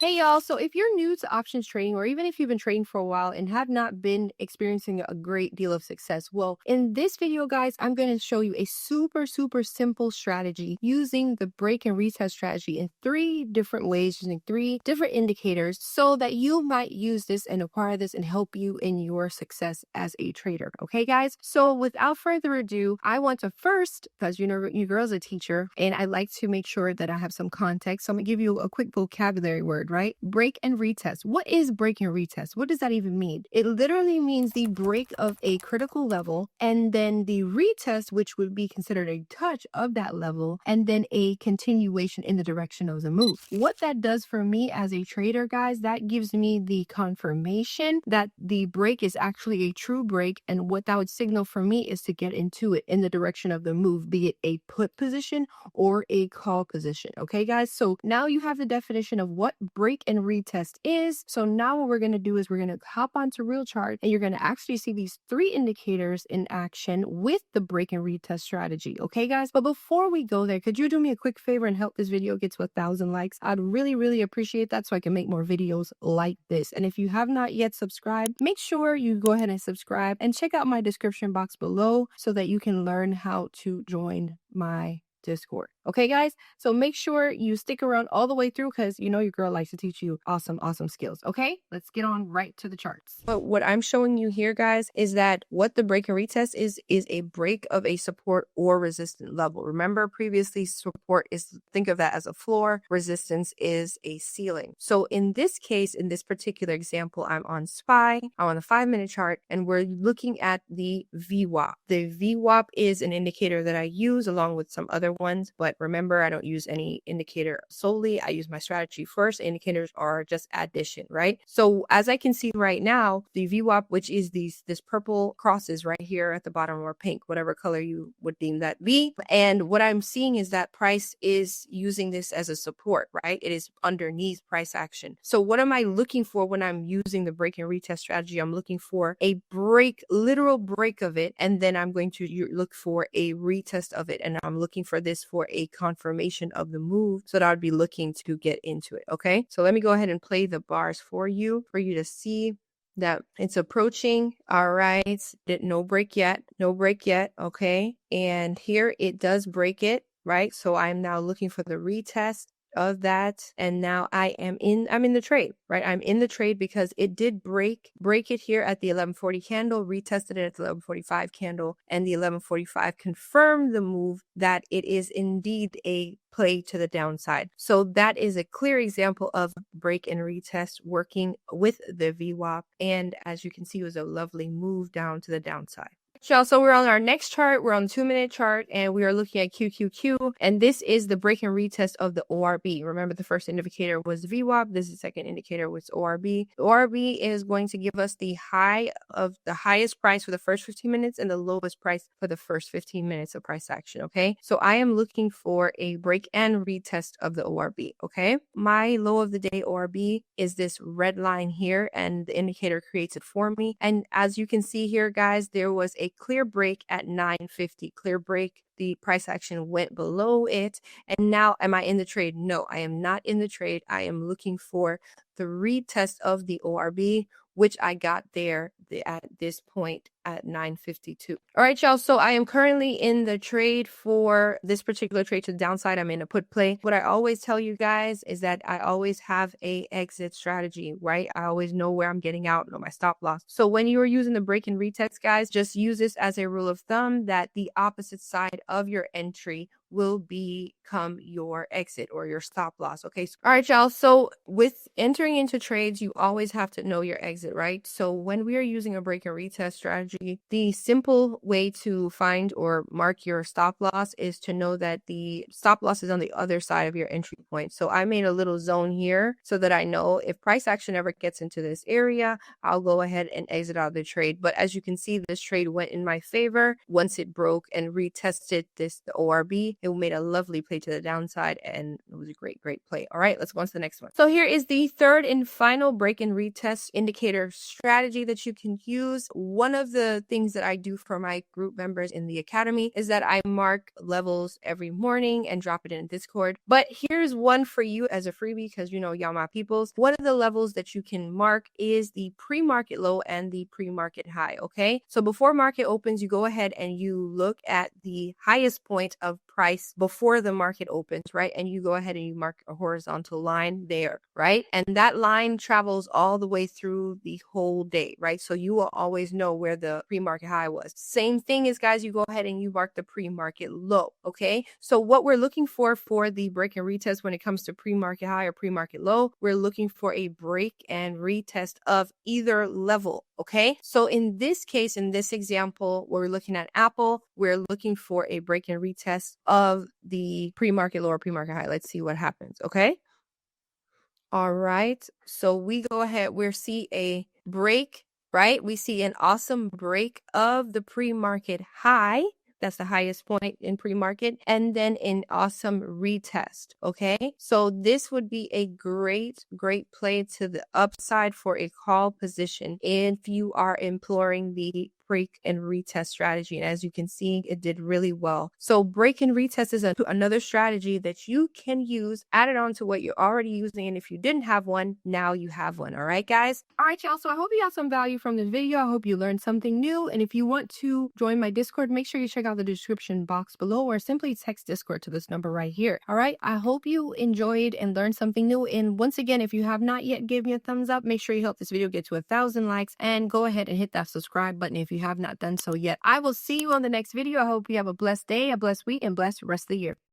Hey y'all, so if you're new to options trading, or even if you've been trading for a while and have not been experiencing a great deal of success, well, in this video, guys, I'm going to show you a super simple strategy using the break and retest strategy in 3 different ways, using 3 different indicators, so that you might use this and acquire this and help you in your success as a trader. Okay, guys? So without further ado, I want to first, because you know your girl's a teacher, and I like to make sure that I have some context. So I'm going to give you a quick vocabulary word. Right? Break and retest. What is break and retest? What does that even mean? It literally means the break of a critical level and then the retest, which would be considered a touch of that level, and then a continuation in the direction of the move. What that does for me as a trader, guys, that gives me the confirmation that the break is actually a true break, and what that would signal for me is to get into it in the direction of the move, be it a put position or a call position. Okay, guys? So now you have the definition of what break and retest is. So now what we're going to do is we're going to hop onto real chart, and you're going to actually see these 3 indicators in action with the break and retest strategy. Okay, guys? But before we go there, could you do me a quick favor and help this video get to 1,000 likes? I'd really appreciate that, so I can make more videos like this. And if you have not yet subscribed, make sure you go ahead and subscribe and check out my description box below so that you can learn how to join my Discord. Okay, guys? So make sure you stick around all the way through, because you know your girl likes to teach you awesome skills. Okay, let's get on right to the charts. But what I'm showing you here, guys, is that what the break and retest is a break of a support or resistance level. Remember, previously support is, think of that as a floor, resistance is a ceiling. So in this case, in this particular example, I'm on SPY, I'm on the 5-minute chart, and we're looking at the vwap. The vwap is an indicator that I use along with some other ones, but remember, I don't use any indicator solely. I use my strategy first. Indicators are just addition, right? So as I can see right now, the VWAP, which is this purple crosses right here at the bottom, or pink, whatever color you would deem that be. And what I'm seeing is that price is using this as a support, right? It is underneath price action. So what am I looking for when I'm using the break and retest strategy? I'm looking for a break, literal break of it, and then I'm going to look for a retest of it, and I'm looking for this for a confirmation of the move, so that I would be looking to get into it. Okay, so let me go ahead and play the bars for you to see that it's approaching. All right, no break yet. Okay, and here it does break it, right? So I'm now looking for the retest of that, and now I'm in the trade, right? I'm in the trade because it did break it here at the 1140 candle, retested it at the 1145 candle, and the 1145 confirmed the move that it is indeed a play to the downside. So that is a clear example of break and retest working with the VWAP, and as you can see, it was a lovely move down to the downside. So we're on our next chart. We're on the 2-minute chart, and we are looking at QQQ, and this is the break and retest of the ORB. Remember, the first indicator was VWAP. This is the second indicator was ORB. The ORB is going to give us the high of the highest price for the first 15 minutes and the lowest price for the first 15 minutes of price action. Okay, so I am looking for a break and retest of the ORB. Okay, my low of the day ORB is this red line here, and the indicator creates it for me. And as you can see here, guys, there was a clear break at 950. Clear break. The price action went below it. And now, am I in the trade? No, I am not in the trade. I am looking for the retest of the ORB, which I got there at this point at 952. All right, y'all. So I am currently in the trade for this particular trade to the downside. I'm in a put play. What I always tell you guys is that I always have a exit strategy, right? I always know where I'm getting out, know my stop loss. So when you are using the break and retest, guys, just use this as a rule of thumb that the opposite side of your entry will become your exit or your stop loss. Okay. All right, y'all. So with entering into trades, you always have to know your exit, right? So when we are using a break and retest strategy, the simple way to find or mark your stop loss is to know that the stop loss is on the other side of your entry point. So I made a little zone here so that I know if price action ever gets into this area, I'll go ahead and exit out of the trade. But as you can see, this trade went in my favor once it broke and retested the ORB. It made a lovely play to the downside, and it was a great play. All right, let's go on to the next one. So here is the third and final break and retest indicator strategy that you can use. One of the things that I do for my group members in the academy is that I mark levels every morning and drop it in Discord. But here's one for you as a freebie, because you know y'all my peoples. One of the levels that you can mark is the pre-market low and the pre-market high. Okay, so before market opens, you go ahead and you look at the highest point of price before the market opens, right? And you go ahead and you mark a horizontal line there, right? And that line travels all the way through the whole day, right? So you will always know where the pre-market high was. Same thing is, guys, you go ahead and you mark the pre-market low, okay? So what we're looking for the break and retest when it comes to pre-market high or pre-market low, we're looking for a break and retest of either level, okay? So in this case, in this example, we're looking at Apple, we're looking for a break and retest of the pre-market low or pre-market high. Let's see what happens, okay? All right, so we go ahead, we see a break, right? We see an awesome break of the pre-market high. That's the highest point in pre-market, and then an awesome retest, okay? So this would be a great play to the upside for a call position if you are employing the break and retest strategy. And as you can see, it did really well. So break and retest is another strategy that you can use, add it on to what you're already using. And if you didn't have one, now you have one. All right, guys? All right, y'all. So I hope you got some value from this video. I hope you learned something new. And if you want to join my Discord, make sure you check out the description box below, or simply text Discord to this number right here. All right. I hope you enjoyed and learned something new. And once again, if you have not yet given me a thumbs up, make sure you help this video get to 1,000 likes, and go ahead and hit that subscribe button if you have not done so yet. I will see you on the next video. I hope you have a blessed day, a blessed week, and blessed rest of the year.